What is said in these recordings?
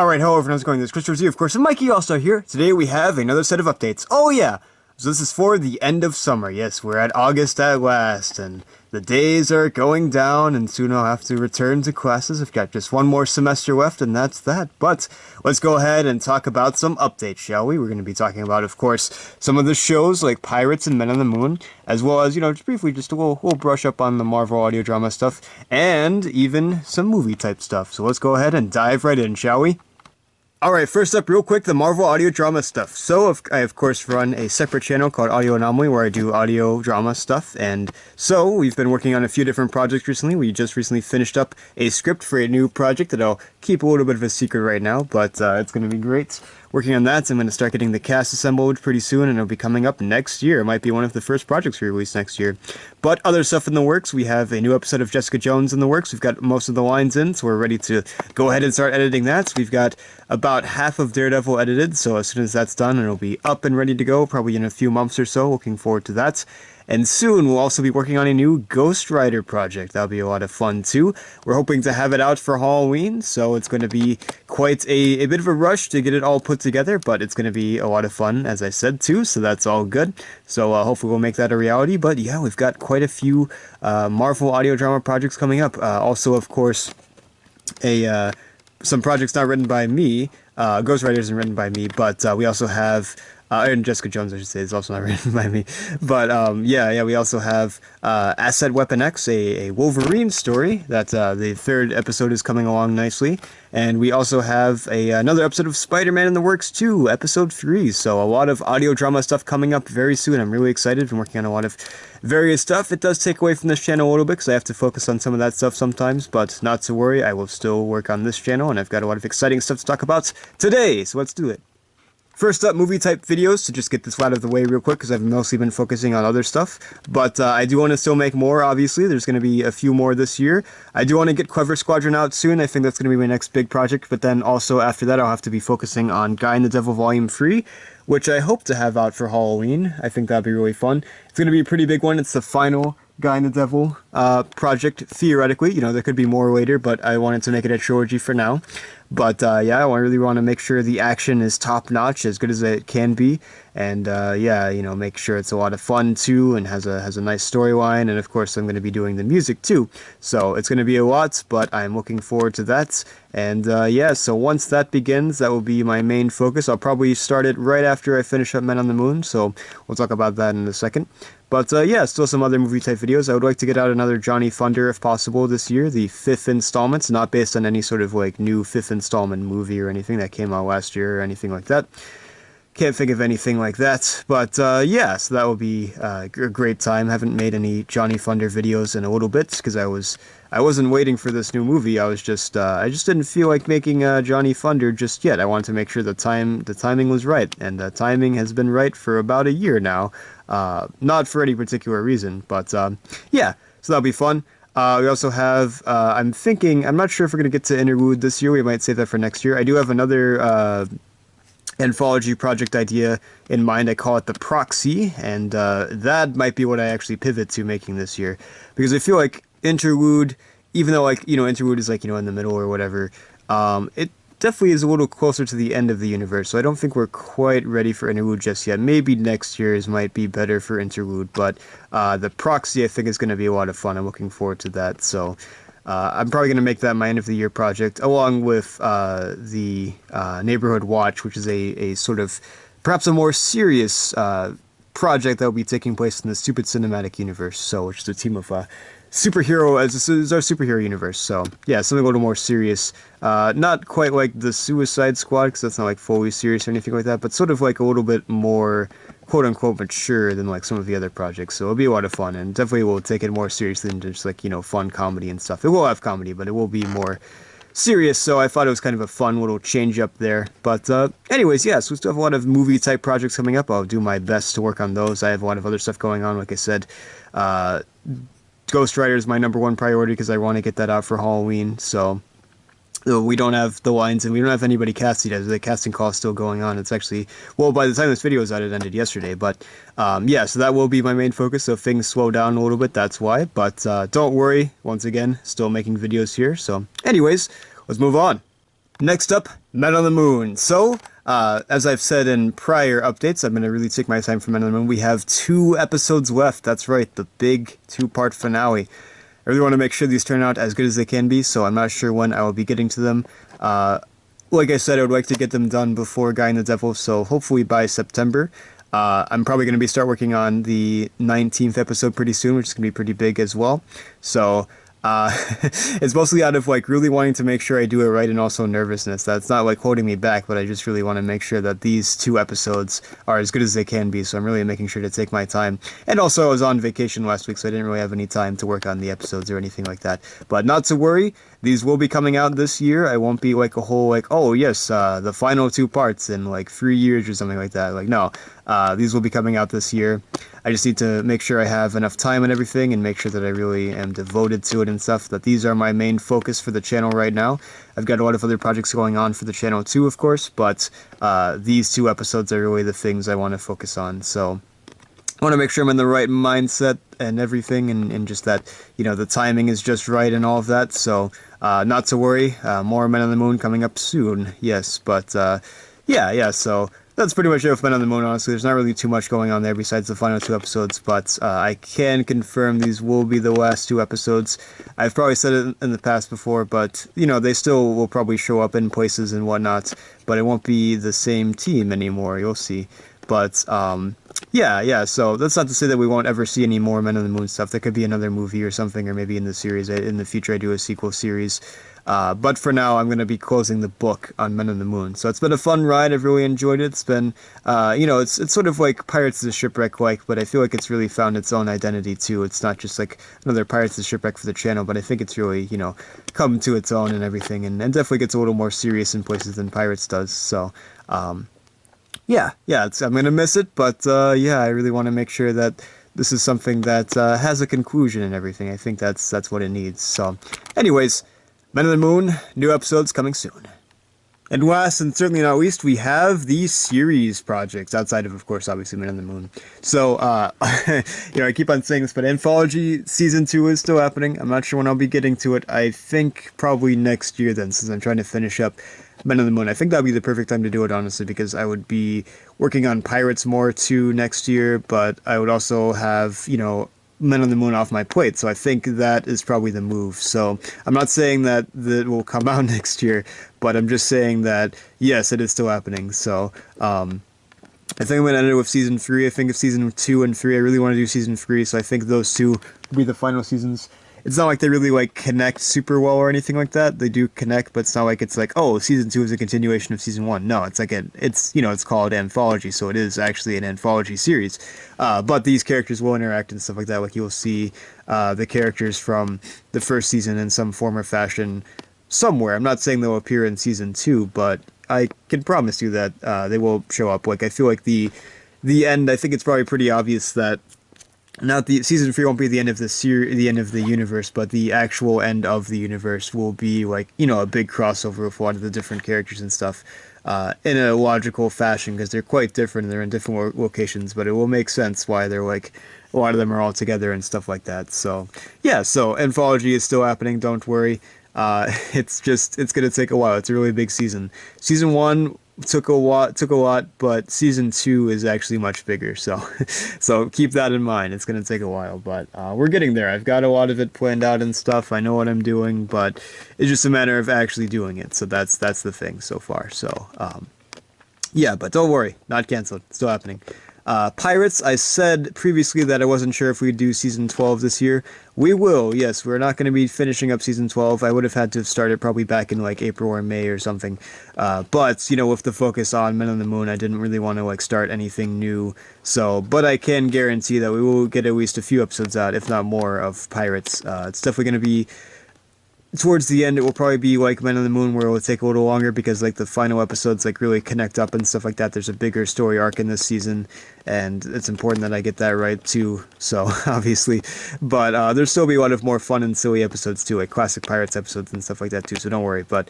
Alright, hello everyone, how's it going? This is Christopher Z, of course, and Mikey also here. Today we have another set of updates. Oh yeah! So this is for the end of summer. Yes, we're at August at last, and the days are going down, and soon I'll have to return to classes. I've got just one more semester left, and that's that. But let's go ahead and talk about some updates, shall we? We're going to be talking about, of course, some of the shows like Pirates and Men on the Moon, as well as, just briefly, just a little brush up on the Marvel audio drama stuff, and even some movie type stuff. So let's go ahead and dive right in, shall we? Alright, first up, real quick, the Marvel audio drama stuff. So, I of course run a separate channel called Audio Anomaly where I do audio drama stuff, and so we've been working on a few different projects recently. We just recently finished up a script for a new project that I'll keep a little bit of a secret right now, but it's going to be great. Working on that, I'm going to start getting the cast assembled pretty soon, and it'll be coming up next year. It might be one of the first projects we release next year. But other stuff in the works, we have a new episode of Jessica Jones in the works. We've got most of the lines in, so we're ready to go ahead and start editing that. So we've got about half of Daredevil edited, so as soon as that's done, it'll be up and ready to go, probably in a few months or so. Looking forward to that. And soon we'll also be working on a new Ghost Rider project. That'll be a lot of fun too. We're hoping to have it out for Halloween, so it's going to be quite a bit of a rush to get it all put together, but it's going to be a lot of fun, as I said too, so that's all good. So hopefully we'll make that a reality. But yeah, we've got quite a few Marvel audio drama projects coming up. Also, of course, some projects not written by me. Ghost Rider isn't written by me, but we also have... and Jessica Jones, I should say, is also not written by me. But, yeah, we also have Asset Weapon X, a Wolverine story, that the third episode is coming along nicely. And we also have another episode of Spider-Man in the works, too, episode 3. So a lot of audio drama stuff coming up very soon. I'm really excited. Been working on a lot of various stuff. It does take away from this channel a little bit, because I have to focus on some of that stuff sometimes. But not to worry, I will still work on this channel, and I've got a lot of exciting stuff to talk about today. So let's do it. First up, movie-type videos, to just get this out of the way real quick, because I've mostly been focusing on other stuff. But I do want to still make more, obviously. There's going to be a few more this year. I do want to get Clever Squadron out soon. I think that's going to be my next big project. But then also after that, I'll have to be focusing on Guy and the Devil Volume 3, which I hope to have out for Halloween. I think that'd be really fun. It's going to be a pretty big one. It's the final Guy and the Devil project, theoretically. There could be more later, but I wanted to make it a trilogy for now. But yeah, I really want to make sure the action is top-notch, as good as it can be, and yeah, make sure it's a lot of fun too, and has a nice storyline, and of course I'm going to be doing the music too, so it's going to be a lot, but I'm looking forward to that. And yeah, so once that begins, that will be my main focus. I'll probably start it right after I finish up Men on the Moon, so we'll talk about that in a second. But yeah, still some other movie-type videos. I would like to get out another Johnny Thunder, if possible, this year. The 5th installment, not based on any sort of, new 5th installment movie or anything that came out last year or anything like that. Can't think of anything like that. But yeah, so that will be a great time. Haven't made any Johnny Thunder videos in a little bit, because I wasn't waiting for this new movie. I just didn't feel like making Johnny Thunder just yet. I wanted to make sure the timing was right, and the timing has been right for about a year now. Not for any particular reason, but yeah, so that'll be fun. We also have, I'm not sure if we're going to get to Interlude this year. We might save that for next year. I do have another anthology project idea in mind. I call it The Proxy, and that might be what I actually pivot to making this year, because I feel like Interlude, even though Interlude is in the middle or whatever, it definitely is a little closer to the end of the universe, so I don't think we're quite ready for Interlude just yet. Maybe next year's might be better for Interlude, but The Proxy I think is going to be a lot of fun. I'm looking forward to that, so I'm probably going to make that my end-of-the-year project, along with the Neighborhood Watch, which is a sort of, perhaps a more serious project that will be taking place in the Stupid Cinematic Universe, so which is a team of superhero, as this is our superhero universe, so yeah, something a little more serious, not quite like the Suicide Squad, because that's not fully serious or anything like that, but sort of a little bit more quote-unquote mature than some of the other projects, so it'll be a lot of fun, and definitely we'll take it more seriously than just fun comedy and stuff. It will have comedy, but it will be more serious, so I thought it was kind of a fun little change up there. But anyways, yeah, so we still have a lot of movie type projects coming up. I'll do my best to work on those. I have a lot of other stuff going on, like I said. Ghost Rider is my #1 priority, because I want to get that out for Halloween, so we don't have the lines, and we don't have anybody casting yet. The casting call is still going on. It's actually, well, by the time this video is out, it ended yesterday, but yeah, so that will be my main focus. So if things slow down a little bit, that's why, but don't worry, once again, still making videos here. So anyways, let's move on. Next up, Men on the Moon. So, as I've said in prior updates, I'm going to really take my time for Men on the Moon. We have 2 episodes left. That's right, the big 2-part finale. I really want to make sure these turn out as good as they can be, so I'm not sure when I will be getting to them. Like I said, I would like to get them done before Guy and the Devil, so hopefully by September. I'm probably going to start working on the 19th episode pretty soon, which is going to be pretty big as well. So, it's mostly out of like really wanting to make sure I do it right and also nervousness. That's not like holding me back, but I just really want to make sure that these 2 episodes are as good as they can be. So I'm really making sure to take my time. And also I was on vacation last week, so I didn't really have any time to work on the episodes or anything like that. But not to worry, these will be coming out this year. I won't be like a whole like, oh yes, the final 2 parts in like 3 years or something like that. Like no, these will be coming out this year. I just need to make sure I have enough time and everything and make sure that I really am devoted to it and stuff, that these are my main focus for the channel right now. I've got a lot of other projects going on for the channel too, of course, but these 2 episodes are really the things I want to focus on. So I want to make sure I'm in the right mindset and everything, and just that, you know, the timing is just right and all of that. So not to worry, more Men on the Moon coming up soon, yes, but yeah, so that's pretty much it with Men on the Moon, honestly. There's not really too much going on there besides the final 2 episodes, but I can confirm these will be the last 2 episodes. I've probably said it in the past before, but, you know, they still will probably show up in places and whatnot, but it won't be the same team anymore, you'll see. But, yeah, so that's not to say that we won't ever see any more Men on the Moon stuff. There could be another movie or something, or maybe in the series, in the future I do a sequel series. But for now, I'm going to be closing the book on Men on the Moon. So it's been a fun ride. I've really enjoyed it. It's been, you know, it's sort of like Pirates of the Shipwreck-like, but I feel like it's really found its own identity, too. It's not just like another Pirates of the Shipwreck for the channel, but I think it's really, you know, come to its own and everything, and definitely gets a little more serious in places than Pirates does. So, yeah, I'm going to miss it, but, yeah, I really want to make sure that this is something that has a conclusion and everything. I think that's what it needs. So, anyways, Men on the Moon, new episodes coming soon. And last and certainly not least, we have the series projects, outside of course, obviously, Men on the Moon. So, you know, I keep on saying this, but Anthology Season 2 is still happening. I'm not sure when I'll be getting to it. I think probably next year then, since I'm trying to finish up Men on the Moon. I think that would be the perfect time to do it, honestly, because I would be working on Pirates more too next year, but I would also have, you know, Men on the Moon off my plate, so I think that is probably the move. So I'm not saying that will come out next year, but I'm just saying that, yes, it is still happening. So I think I'm going to end it with Season 3. I think of Season 2 and 3. I really want to do Season 3, so I think those 2 will be the final seasons. It's not like they really, like, connect super well or anything like that. They do connect, but it's not like it's like, oh, Season 2 is a continuation of Season 1. No, it's like, it's, you know, it's called Anthology, so it is actually an anthology series. But these characters will interact and stuff like that. Like, you'll see the characters from the first season in some form or fashion somewhere. I'm not saying they'll appear in Season 2, but I can promise you that they will show up. Like, I feel like the end, I think it's probably pretty obvious that not the Season 3 won't be the end of the end of the universe, but the actual end of the universe will be like, you know, a big crossover with a lot of the different characters and stuff, in a logical fashion, because they're quite different and they're in different locations, but it will make sense why they're like, a lot of them are all together and stuff like that. So yeah, so Anthology is still happening, don't worry. It's gonna take a while. It's a really big season. Season 1 took a lot, but Season 2 is actually much bigger, so so keep that in mind. It's gonna take a while, but we're getting there. I've got a lot of it planned out and stuff. I know what I'm doing, but it's just a matter of actually doing it. So that's the thing so far. So yeah, but don't worry, not canceled, still happening. Pirates, I said previously that I wasn't sure if we'd do Season 12 this year. We will, yes. We're not going to be finishing up Season 12. I would have had to have started probably back in like April or May or something. But, you know, with the focus on Men on the Moon, I didn't really want to like start anything new. So, but I can guarantee that we will get at least a few episodes out, if not more, of Pirates. It's definitely going to be towards the end. It will probably be like Men on the Moon, where it will take a little longer because like the final episodes like really connect up and stuff like that. There's a bigger story arc in this season, and it's important that I get that right too, so obviously. But there'll still be a lot of more fun and silly episodes too, like classic Pirates episodes and stuff like that too, so don't worry. But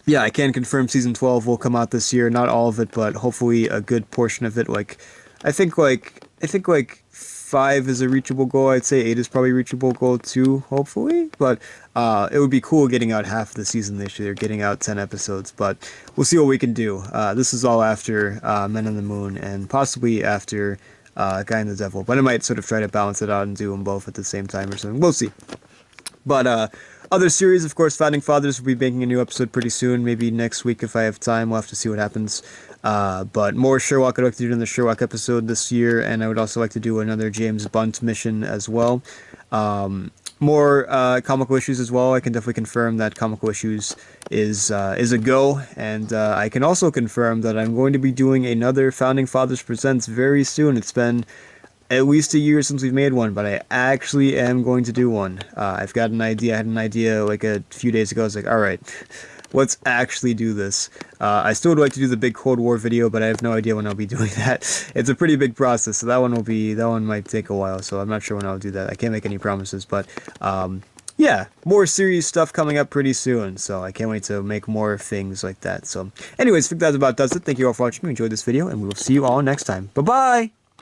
yeah, I can confirm Season 12 will come out this year. Not all of it, but hopefully a good portion of it. Like, I think like I think like 5 is a reachable goal. I'd say 8 is probably a reachable goal too, hopefully. But it would be cool getting out half of the season this year, getting out 10 episodes. But we'll see what we can do. This is all after Men on the Moon and possibly after Guy and the Devil. But I might sort of try to balance it out and do them both at the same time or something. We'll see. But other series, of course, Founding Fathers will be making a new episode pretty soon. Maybe next week if I have time. We'll have to see what happens. But more Sherlock. I'd like to do another Sherlock episode this year, and I would also like to do another James Bunt mission as well. More comical issues as well. I can definitely confirm that comical issues is a go, and I can also confirm that I'm going to be doing another Founding Fathers Presents very soon. It's been at least a year since we've made one, but I actually am going to do one. I've got an idea. I had an idea like a few days ago. I was like, all right, let's actually do this. I still would like to do the big Cold War video, but I have no idea when I'll be doing that. It's a pretty big process, so that one might take a while, so I'm not sure when I'll do that. I can't make any promises, but yeah, more series stuff coming up pretty soon, so I can't wait to make more things like that. So anyways, I think that about does it. Thank you all for watching. If you enjoyed this video, and we will see you all next time. Bye-bye!